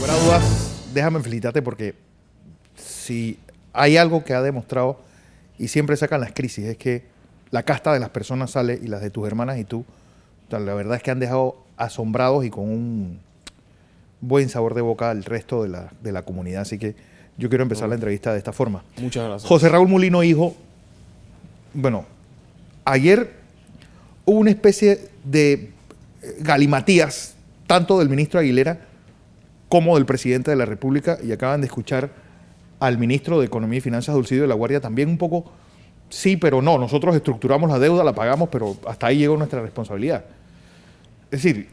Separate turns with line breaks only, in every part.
habrá dudas, déjame felicitarte porque si hay algo que ha demostrado y siempre sacan las crisis es que la casta de las personas sale y las de tus hermanas y tú, o sea, la verdad es que han dejado asombrados y con un buen sabor de boca al resto de la comunidad. Así que yo quiero empezar la entrevista de esta forma.
Muchas gracias.
José Raúl Mulino, hijo, bueno, ayer hubo una especie de galimatías, tanto del ministro Aguilera como del presidente de la República, y acaban de escuchar al ministro de Economía y Finanzas, Dulcidio de la Guardia, también un poco, sí, pero no, nosotros estructuramos la deuda, la pagamos, pero hasta ahí llegó nuestra responsabilidad. Es decir,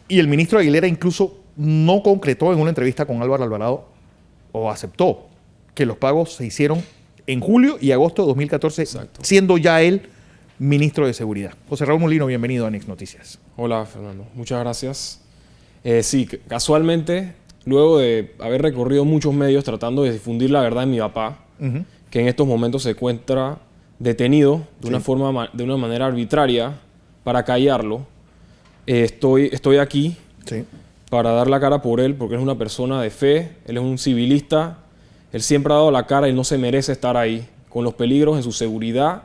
y el ministro Aguilera incluso no concretó en una entrevista con Álvaro Alvarado, o aceptó, que los pagos se hicieron en julio y agosto de 2014,
Exacto,
siendo ya él ministro de Seguridad. José Raúl Mulino, bienvenido a Next Noticias.
Hola, Fernando. Muchas gracias. Sí, casualmente, luego de haber recorrido muchos medios tratando de difundir la verdad de mi papá, que en estos momentos se encuentra detenido de una manera arbitraria para callarlo, estoy aquí para dar la cara por él, porque es una persona de fe, él es un civilista, él siempre ha dado la cara y no se merece estar ahí, con los peligros en su seguridad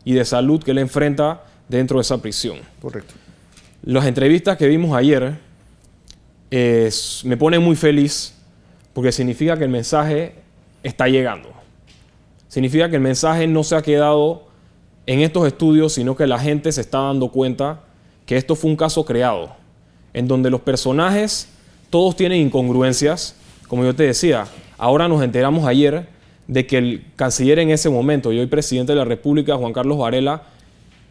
y de salud que él enfrenta dentro de esa prisión.
Correcto.
Las entrevistas que vimos ayer me ponen muy feliz porque significa que el mensaje está llegando. Significa que el mensaje no se ha quedado en estos estudios, sino que la gente se está dando cuenta que esto fue un caso creado, en donde los personajes todos tienen incongruencias. Como yo te decía, ahora nos enteramos ayer de que el canciller en ese momento y hoy presidente de la República, Juan Carlos Varela,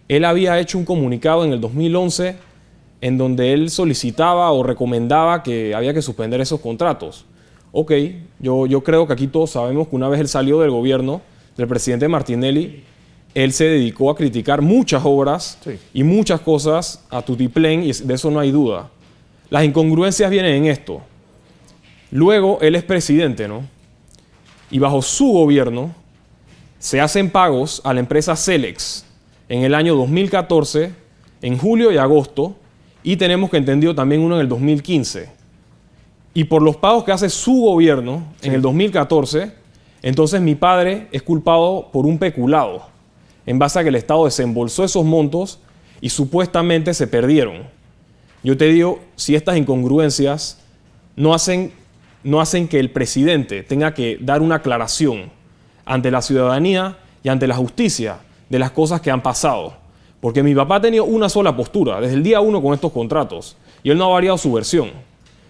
él había hecho un comunicado en el 2011 en donde él solicitaba o recomendaba que había que suspender esos contratos. Ok, yo creo que aquí todos sabemos que una vez él salió del gobierno del presidente Martinelli, él se dedicó a criticar muchas obras y muchas cosas a tutiplén, y de eso no hay duda. Las incongruencias vienen en esto. Luego, él es presidente, ¿no? Y bajo su gobierno se hacen pagos a la empresa Celex en el año 2014, en julio y agosto, y tenemos que entendido también uno en el 2015. Y por los pagos que hace su gobierno en el 2014, entonces mi padre es culpado por un peculado, en base a que el Estado desembolsó esos montos y supuestamente se perdieron. Yo te digo, si estas incongruencias no hacen que el presidente tenga que dar una aclaración ante la ciudadanía y ante la justicia de las cosas que han pasado. Porque mi papá ha tenido una sola postura desde el día 1 con estos contratos y él no ha variado su versión.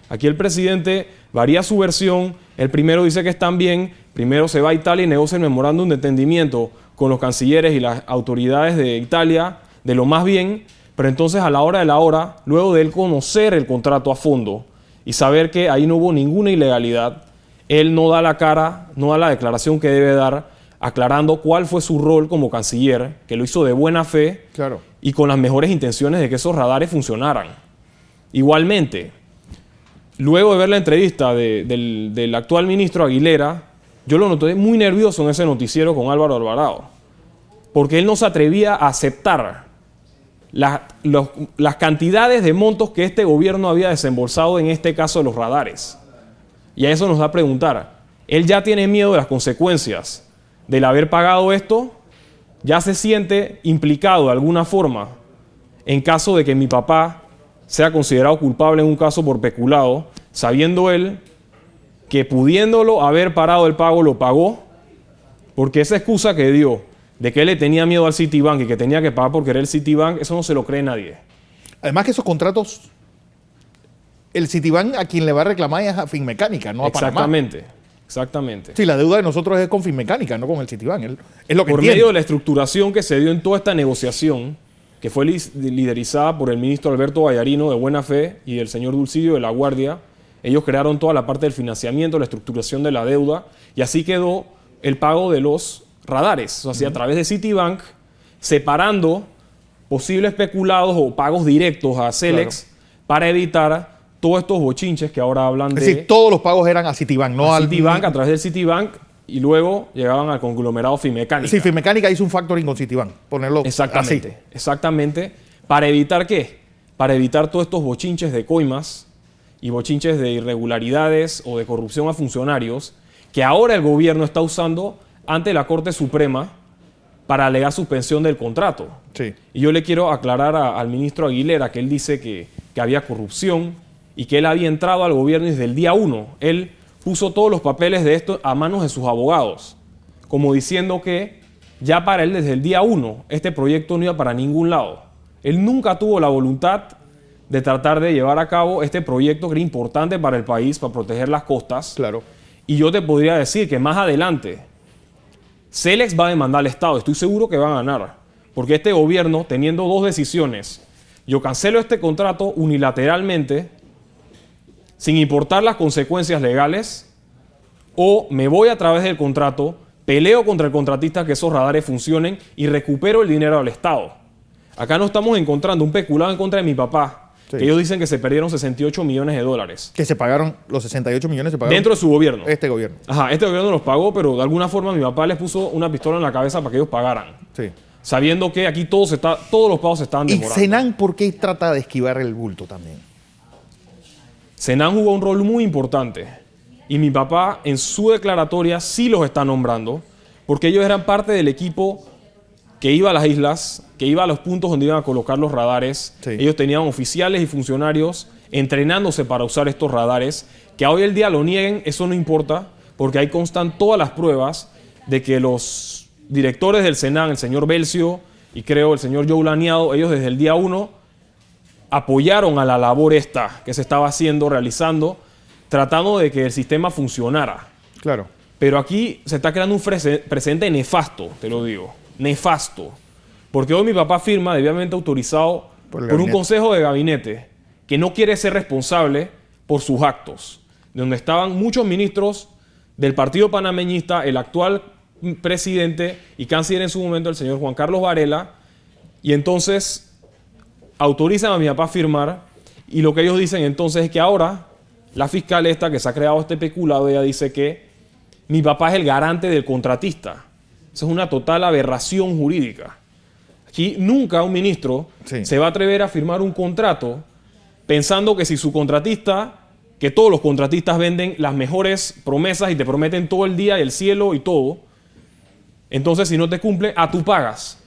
Aquí el presidente varía su versión, el primero dice que están bien, primero se va a Italia y negocia el memorándum de entendimiento con los cancilleres y las autoridades de Italia de lo más bien, pero entonces a la hora de la hora, luego de él conocer el contrato a fondo y saber que ahí no hubo ninguna ilegalidad, él no da la cara, no da la declaración que debe dar, aclarando cuál fue su rol como canciller, que lo hizo de buena fe y con las mejores intenciones de que esos radares funcionaran. Igualmente, luego de ver la entrevista del actual ministro Aguilera, yo lo noté muy nervioso en ese noticiero con Álvaro Alvarado, porque él no se atrevía a aceptar las cantidades de montos que este gobierno había desembolsado en este caso de los radares. Y a eso nos da a preguntar, ¿él ya tiene miedo de las consecuencias del haber pagado esto? ¿Ya se siente implicado de alguna forma en caso de que mi papá sea considerado culpable en un caso por peculado, sabiendo él que pudiéndolo haber parado el pago lo pagó? Porque esa excusa que dio de que él le tenía miedo al Citibank y que tenía que pagar porque era el Citibank, eso no se lo cree nadie.
Además que esos contratos, el Citibank a quien le va a reclamar es a Finmecánica, no a Panamá.
Exactamente.
Sí, la deuda de nosotros es con Finmecánica, no con el Citibank. Es lo que
por
entiendo.
Medio de la estructuración que se dio en toda esta negociación, que fue liderizada por el ministro Alberto Vallarino de Buena Fe y el señor Dulcidio de la Guardia, ellos crearon toda la parte del financiamiento, la estructuración de la deuda, y así quedó el pago de los radares, o sea, a través de Citibank, separando posibles peculados o pagos directos a Celex para evitar todos estos bochinches que ahora hablan de...
Es decir, todos los pagos eran a Citibank, no al...
Citibank, a través del Citibank, y luego llegaban al conglomerado Finmecánica.
Sí, Finmecánica hizo un factoring con Citibank, ponerlo
exactamente,
así.
Exactamente. ¿Para evitar qué? Para evitar todos estos bochinches de coimas y bochinches de irregularidades o de corrupción a funcionarios que ahora el gobierno está usando ante la Corte Suprema para alegar suspensión del contrato.
Sí.
Y yo le quiero aclarar al ministro Aguilera que él dice que había corrupción y que él había entrado al gobierno desde el día 1. Él puso todos los papeles de esto a manos de sus abogados, como diciendo que ya para él desde el día 1 este proyecto no iba para ningún lado. Él nunca tuvo la voluntad de tratar de llevar a cabo este proyecto que era importante para el país, para proteger las costas.
Claro.
Y yo te podría decir que más adelante Celex va a demandar al Estado. Estoy seguro que va a ganar. Porque este gobierno, teniendo dos decisiones, yo cancelo este contrato unilateralmente, sin importar las consecuencias legales, o me voy a través del contrato, peleo contra el contratista que esos radares funcionen y recupero el dinero al Estado. Acá no estamos encontrando un peculado en contra de mi papá,
sí,
que ellos dicen que se perdieron 68 millones de dólares.
Que se pagaron, los 68 millones se pagaron.
Dentro de su gobierno.
Este gobierno.
Ajá, este gobierno los pagó, pero de alguna forma mi papá les puso una pistola en la cabeza para que ellos pagaran.
Sí.
Sabiendo que aquí todos los pagos se estaban
¿Y
demorando.
Senan por qué trata de esquivar el bulto también?
Senan jugó un rol muy importante. Y mi papá en su declaratoria sí los está nombrando, porque ellos eran parte del equipo que iba a las islas, que iba a los puntos donde iban a colocar los radares.
Sí.
Ellos tenían oficiales y funcionarios entrenándose para usar estos radares. Que hoy el día lo nieguen, eso no importa, porque ahí constan todas las pruebas de que los directores del Senan, el señor Belcio y creo el señor Joe Laniado, ellos desde el día 1 apoyaron a la labor esta que se estaba haciendo, realizando, tratando de que el sistema funcionara.
Claro.
Pero aquí se está creando un precedente nefasto, te lo digo. Nefasto. Porque hoy mi papá firma, debidamente autorizado por un consejo de gabinete que no quiere ser responsable por sus actos. Donde estaban muchos ministros del partido panameñista, el actual presidente y canciller en su momento, el señor Juan Carlos Varela. Y entonces autorizan a mi papá a firmar. Y lo que ellos dicen entonces es que ahora la fiscal esta que se ha creado este peculado, ella dice que mi papá es el garante del contratista. Eso es una total aberración jurídica. Aquí nunca un ministro se va a atrever a firmar un contrato pensando que si su contratista, que todos los contratistas venden las mejores promesas y te prometen todo el día y el cielo y todo, entonces si no te cumple, tú pagas.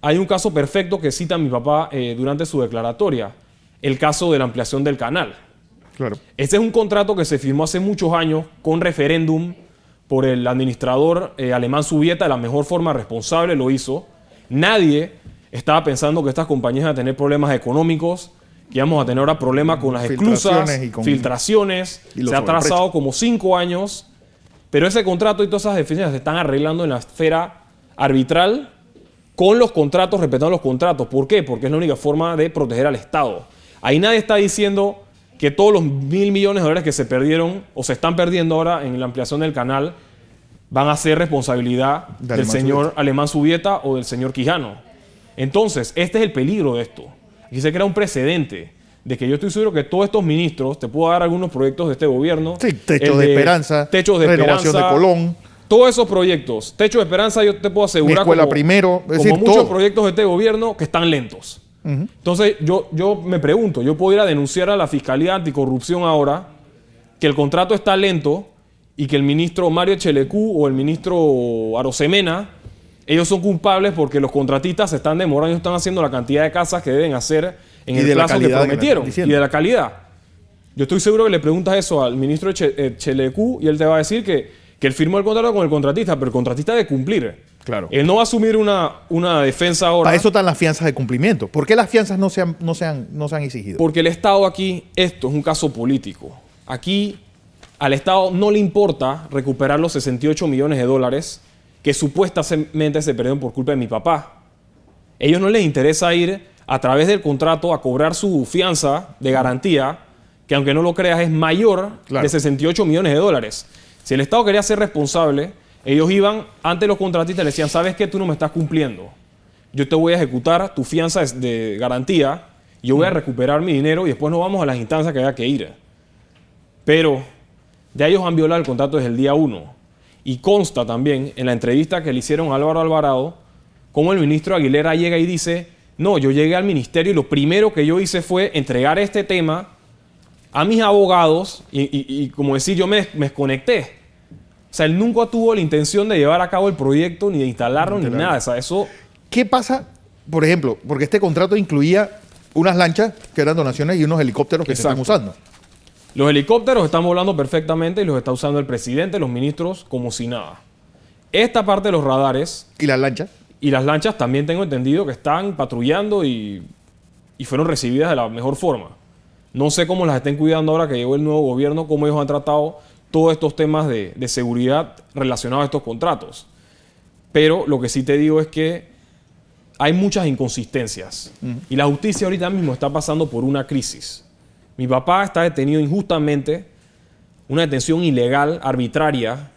Hay un caso perfecto que cita mi papá durante su declaratoria, el caso de la ampliación del canal.
Claro.
Este es un contrato que se firmó hace muchos años con referéndum por el administrador Alemán Subieta, de la mejor forma responsable lo hizo. Nadie estaba pensando que estas compañías iban a tener problemas económicos, que íbamos a tener ahora problemas con las esclusas, filtraciones. Se ha atrasado como 5 años, pero ese contrato y todas esas deficiencias se están arreglando en la esfera arbitral con los contratos, respetando los contratos. ¿Por qué? Porque es la única forma de proteger al Estado. Ahí nadie está diciendo que todos los $1.000 millones de dólares que se perdieron o se están perdiendo ahora en la ampliación del canal van a ser responsabilidad del señor Alemán Subieta o del señor Quijano. Entonces, este es el peligro de esto. Aquí se crea un precedente de que yo estoy seguro que todos estos ministros, te puedo dar algunos proyectos de este gobierno.
Sí, Techo de Esperanza, Renovación de Colón.
Todos esos proyectos, Techo de Esperanza, yo te puedo asegurar
Escuela Primero, es decir,
muchos proyectos de este gobierno que están lentos. Entonces, yo me pregunto, yo puedo ir a denunciar a la Fiscalía Anticorrupción ahora que el contrato está lento y que el ministro Mario Chelecú o el ministro Arosemena, ellos son culpables porque los contratistas se están demorando, ellos están haciendo la cantidad de casas que deben hacer en el plazo que prometieron y de la calidad. Yo estoy seguro que le preguntas eso al ministro Chelecú y él te va a decir que él firmó el contrato con el contratista, pero el contratista debe cumplir.
Claro.
Él no va a asumir una defensa ahora.
Para eso están las fianzas de cumplimiento. ¿Por qué las fianzas no se han exigido?
Porque el Estado aquí, esto es un caso político. Aquí al Estado no le importa recuperar los 68 millones de dólares que supuestamente se perdieron por culpa de mi papá. A ellos no les interesa ir a través del contrato a cobrar su fianza de garantía, que aunque no lo creas es mayor de 68 millones de dólares. Si el Estado quería ser responsable, ellos iban ante los contratistas y le decían, ¿sabes qué? Tú no me estás cumpliendo. Yo te voy a ejecutar tu fianza de garantía, yo voy a recuperar mi dinero y después nos vamos a las instancias que haya que ir. Pero ya ellos han violado el contrato desde el día 1. Y consta también en la entrevista que le hicieron a Álvaro Alvarado, cómo el ministro Aguilera llega y dice, no, yo llegué al ministerio y lo primero que yo hice fue entregar este tema a mis abogados y como decir, yo me desconecté. O sea, él nunca tuvo la intención de llevar a cabo el proyecto, ni de instalarlo, ni nada. O sea, eso...
¿Qué pasa, por ejemplo, porque este contrato incluía unas lanchas que eran donaciones y unos helicópteros que se están usando?
Los helicópteros estamos hablando perfectamente y los está usando el presidente, los ministros, como si nada. Esta parte de los radares...
¿Y las lanchas?
Y las lanchas también tengo entendido que están patrullando y fueron recibidas de la mejor forma. No sé cómo las estén cuidando ahora que llegó el nuevo gobierno, cómo ellos han tratado todos estos temas de seguridad relacionados a estos contratos. Pero lo que sí te digo es que hay muchas inconsistencias. Y la justicia ahorita mismo está pasando por una crisis. Mi papá está detenido injustamente, una detención ilegal, arbitraria,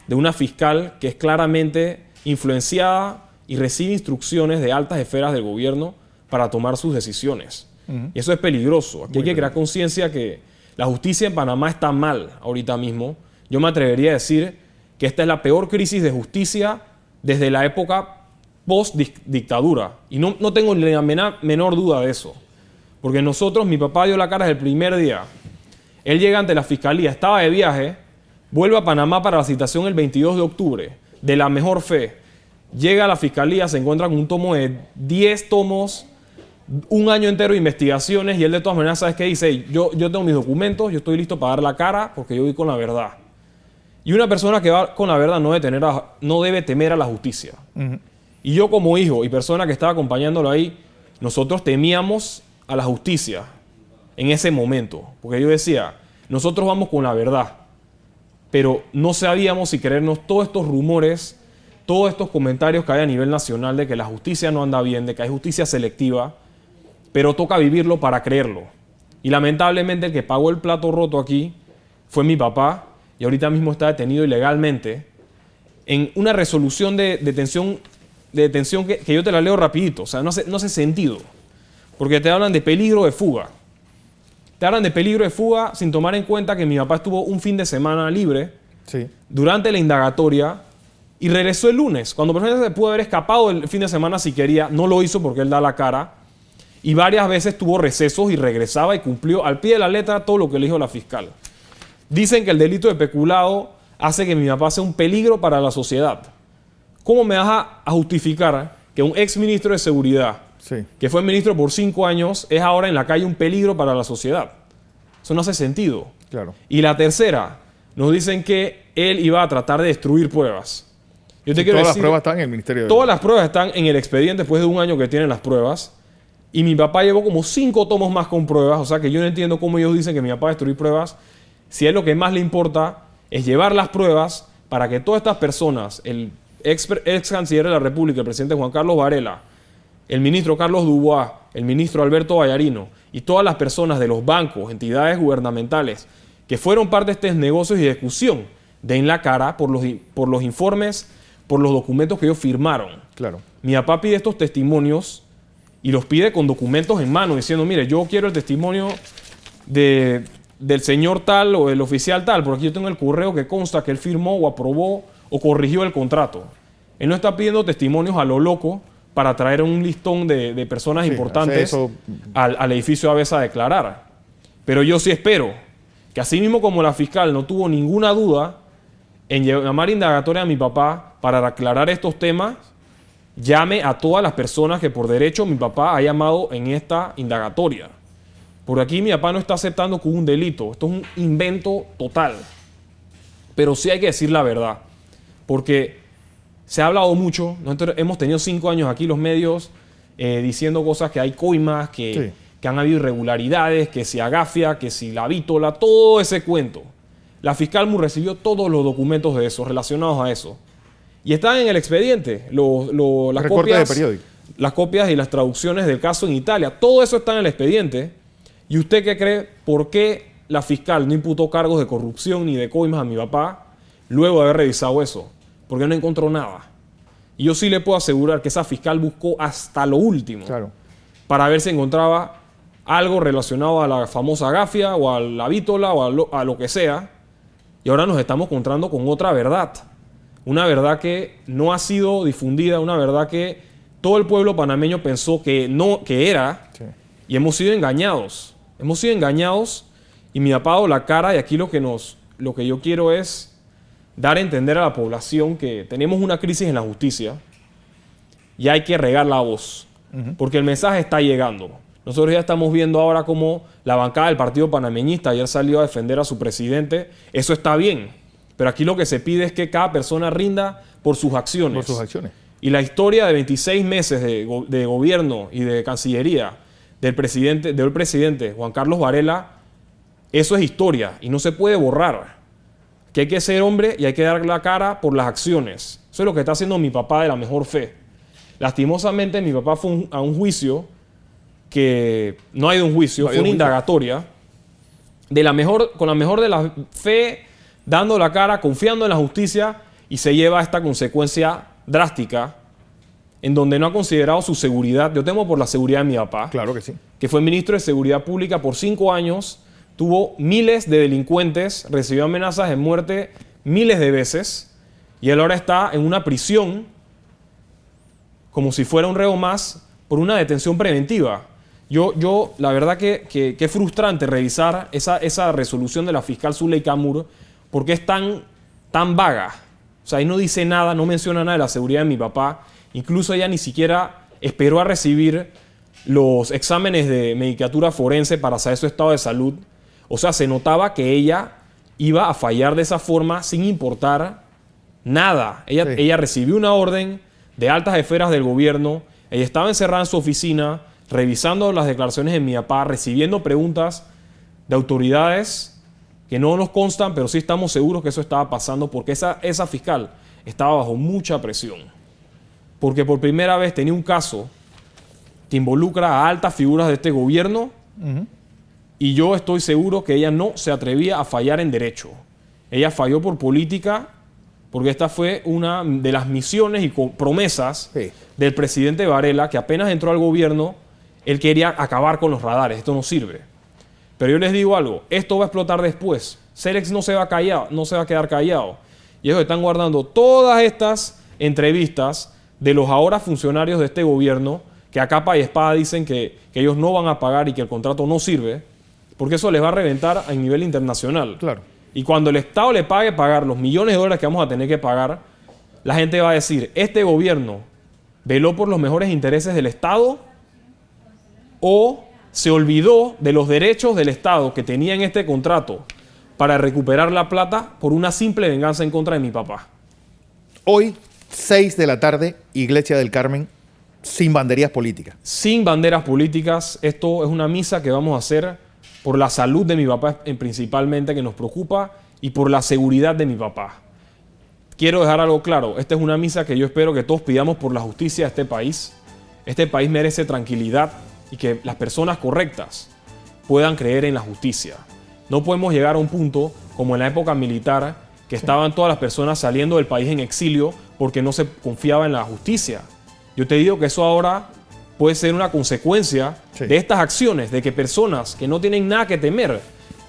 de una fiscal que es claramente influenciada y recibe instrucciones de altas esferas del gobierno para tomar sus decisiones. Y eso es peligroso. Aquí hay que crear conciencia que la justicia en Panamá está mal ahorita mismo. Yo me atrevería a decir que esta es la peor crisis de justicia desde la época post-dictadura. Y no tengo ni la menor duda de eso. Porque nosotros, mi papá dio la cara desde el primer día. Él llega ante la fiscalía, estaba de viaje, vuelve a Panamá para la citación el 22 de octubre, de la mejor fe. Llega a la fiscalía, se encuentra con un tomo de 10 tomos, un año entero de investigaciones, y él de todas maneras, ¿sabes qué dice? Yo tengo mis documentos, yo estoy listo para dar la cara porque yo voy con la verdad. Y una persona que va con la verdad no debe temer a la justicia. Y yo como hijo y persona que estaba acompañándolo ahí, nosotros temíamos a la justicia en ese momento. Porque yo decía, nosotros vamos con la verdad. Pero no sabíamos si creernos todos estos rumores, todos estos comentarios que hay a nivel nacional de que la justicia no anda bien, de que hay justicia selectiva, pero toca vivirlo para creerlo. Y lamentablemente el que pagó el plato roto aquí fue mi papá, y ahorita mismo está detenido ilegalmente en una resolución de detención que yo te la leo rapidito. O sea, no hace sentido. Porque te hablan de peligro de fuga. Te hablan de peligro de fuga sin tomar en cuenta que mi papá estuvo un fin de semana libre durante la indagatoria y regresó el lunes. Cuando perfectamente se pudo haber escapado el fin de semana si quería, no lo hizo porque él da la cara. Y varias veces tuvo recesos y regresaba y cumplió al pie de la letra todo lo que le dijo la fiscal. Dicen que el delito de peculado hace que mi papá sea un peligro para la sociedad. ¿Cómo me vas a justificar que un ex ministro de Seguridad, que fue ministro por 5 años, es ahora en la calle un peligro para la sociedad? Eso no hace sentido.
Claro.
Y la tercera, nos dicen que él iba a tratar de destruir pruebas. Yo te quiero
todas
decir,
las pruebas están en el Ministerio de...
Todas las pruebas están en el expediente después de un año que tienen las pruebas. Y mi papá llevó como 5 tomos más con pruebas. O sea que yo no entiendo cómo ellos dicen que mi papá va a destruir pruebas. Si es lo que más le importa es llevar las pruebas para que todas estas personas, el ex canciller de la República, el presidente Juan Carlos Varela, el ministro Carlos Dubois, el ministro Alberto Vallarino y todas las personas de los bancos, entidades gubernamentales que fueron parte de estos negocios y de discusión, den la cara por los informes, por los documentos que ellos firmaron.
Claro.
Mi papá pide estos testimonios y los pide con documentos en mano, diciendo, mire, yo quiero el testimonio del señor tal o del oficial tal, porque aquí yo tengo el correo que consta que él firmó o aprobó o corrigió el contrato. Él no está pidiendo testimonios a lo loco para traer un listón de personas importantes al edificio ABC a declarar. Pero yo sí espero que así mismo como la fiscal no tuvo ninguna duda en llamar indagatoria a mi papá para aclarar estos temas, llame a todas las personas que por derecho mi papá ha llamado en esta indagatoria. Por aquí mi papá no está aceptando que hubo un delito. Esto es un invento total. Pero sí hay que decir la verdad. Porque se ha hablado mucho. Nosotros hemos tenido 5 años aquí los medios diciendo cosas que hay coimas, que han habido irregularidades, que si Agafia, que si la Vítola, todo ese cuento. La fiscal recibió todos los documentos de eso, relacionados a eso. Y están en el expediente. Las copias,
de periódico.
Las copias y las traducciones del caso en Italia. Todo eso está en el expediente. ¿Y usted qué cree? ¿Por qué la fiscal no imputó cargos de corrupción ni de coimas a mi papá luego de haber revisado eso? Porque no encontró nada. Y yo sí le puedo asegurar que esa fiscal buscó hasta lo último para ver si encontraba algo relacionado a la famosa Agafia o a la Vítola o a lo que sea. Y ahora nos estamos encontrando con otra verdad. Una verdad que no ha sido difundida, una verdad que todo el pueblo panameño pensó que era, y hemos sido engañados. Hemos sido engañados Y mi papá ha dado la cara, y aquí lo que yo quiero es dar a entender a la población que tenemos una crisis en la justicia y hay que regar la voz, porque el mensaje está llegando. Nosotros ya estamos viendo ahora cómo la bancada del Partido Panameñista ayer salió a defender a su presidente. Eso está bien, pero aquí lo que se pide es que cada persona rinda por sus acciones.
Por sus acciones.
Y la historia de 26 meses de gobierno y de Cancillería del presidente Juan Carlos Varela, eso es historia y no se puede borrar. Que hay que ser hombre y hay que dar la cara por las acciones. Eso es lo que está haciendo mi papá de la mejor fe. Lastimosamente, mi papá fue a un juicio que no ha ido a un juicio, fue una indagatoria con la mejor de la fe, dando la cara, confiando en la justicia, y se lleva a esta consecuencia drástica en donde no ha considerado su seguridad. Yo temo por la seguridad de mi papá.
Claro que sí.
Que fue ministro de Seguridad Pública por 5 años, tuvo miles de delincuentes, recibió amenazas de muerte miles de veces y él ahora está en una prisión como si fuera un reo más por una detención preventiva. Yo la verdad que es frustrante revisar esa resolución de la fiscal Zuleika Moore porque es tan vaga. O sea, ahí no dice nada, no menciona nada de la seguridad de mi papá. Incluso ella ni siquiera esperó a recibir los exámenes de medicatura forense para saber su estado de salud. O sea, se notaba que ella iba a fallar de esa forma sin importar nada. Ella recibió una orden de altas esferas del gobierno. Ella estaba encerrada en su oficina, revisando las declaraciones de mi papá, recibiendo preguntas de autoridades que no nos constan, pero sí estamos seguros que eso estaba pasando porque esa fiscal estaba bajo mucha presión. Porque por primera vez tenía un caso que involucra a altas figuras de este gobierno. Y yo estoy seguro que ella no se atrevía a fallar en derecho. Ella falló por política, porque esta fue una de las misiones y promesas del presidente Varela, que apenas entró al gobierno, él quería acabar con los radares. Esto no sirve. Pero yo les digo algo, esto va a explotar después. Celex no se va a quedar callado. Y ellos están guardando todas estas entrevistas de los ahora funcionarios de este gobierno, que a capa y espada dicen que ellos no van a pagar y que el contrato no sirve, porque eso les va a reventar a nivel internacional.
Claro.
Y cuando el Estado le pague pagar los millones de dólares que vamos a tener que pagar, la gente va a decir, ¿este gobierno veló por los mejores intereses del Estado o se olvidó de los derechos del Estado que tenía en este contrato para recuperar la plata por una simple venganza en contra de mi papá?
Hoy, 6 de la tarde, Iglesia del Carmen, sin banderías políticas.
Sin banderas políticas. Esto es una misa que vamos a hacer por la salud de mi papá principalmente, que nos preocupa, y por la seguridad de mi papá. Quiero dejar algo claro. Esta es una misa que yo espero que todos pidamos por la justicia de este país. Este país merece tranquilidad y que las personas correctas puedan creer en la justicia. No podemos llegar a un punto como en la época militar, que estaban todas las personas saliendo del país en exilio porque no se confiaba en la justicia. Yo te digo que eso ahora puede ser una consecuencia de estas acciones, de que personas que no tienen nada que temer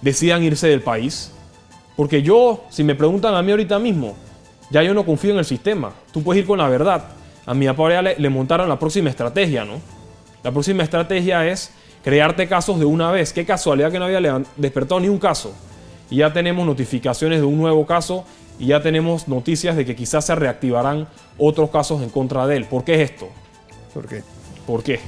decidan irse del país. Porque yo, si me preguntan a mí ahorita mismo, ya yo no confío en el sistema. Tú puedes ir con la verdad. A mi papá ya le montaron la próxima estrategia, ¿no? La próxima estrategia es crearte casos de una vez. Qué casualidad que no había despertado ni un caso. Y ya tenemos notificaciones de un nuevo caso y ya tenemos noticias de que quizás se reactivarán otros casos en contra de él. ¿Por qué es esto?
¿Por qué?
¿Por qué?